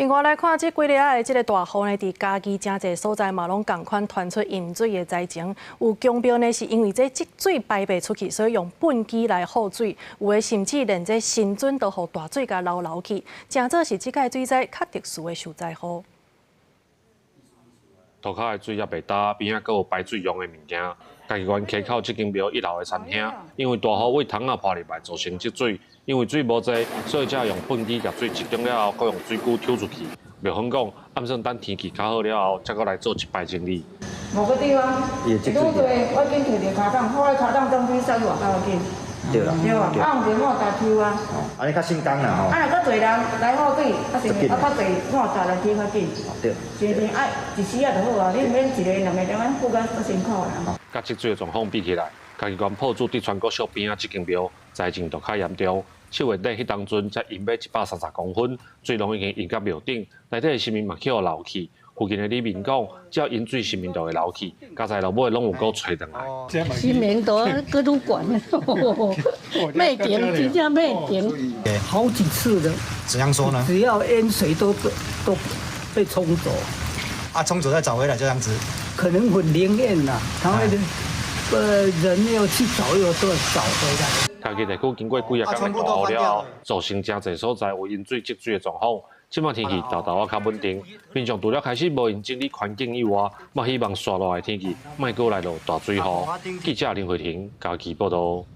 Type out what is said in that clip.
另外来看，这几日的这个大雨呢，伫嘉义真侪所在嘛，拢共款传出淹水的灾情。有强标呢，是因为这积水排袂出去，所以用粪机来护水。有的甚至连这新圳都互大水甲流去，真做是这届水灾较特殊的受灾户。涂骹的水也袂干，边仔阁有排水用的物件。嘉义县溪口这间庙1楼的餐厅，因为大雨为窗仔破入来，造成积水。因为水无济，所以才用粪机甲水集中了后，搁用水库抽出去。庙方讲，暗算等天气较好了后，才搁来做一摆整理。某个地方，愈多我紧摕着卡档，我的卡档总比扫偌较紧。对啦。对啊，啊，毋是我搭抽啊。安尼较省工啦吼。啊，若较侪人来好水，啊是较侪我搭来去较紧。对。前边啊，一时啊就好啊，你免一个两个点仔付甲足辛苦啦。甲积水的状况比起来，嘉义县埔子伫川国小边仔这间庙灾情就较严重。7月底迄当阵才淹要130公分，水龙已经淹到庙顶，内底的新民嘛去互流去。附近的里民讲，只要淹水，新民就会流去，家在落尾拢有够吹转来。新民都各都管，卖点真正卖点，好几次了。怎样说呢？只要淹水都被冲走，啊，冲走再找回来这样子。可能很灵验啦，他会人要去找又都找回来。嘉义地区经过几日间的大雨了，造成真侪所在有淹水积水的状况。即摆天气豆豆较稳定，民众除了开始无用整理环境以外，嘛希望刷落来天气莫过来落大水雨。记者林慧婷，嘉义报道。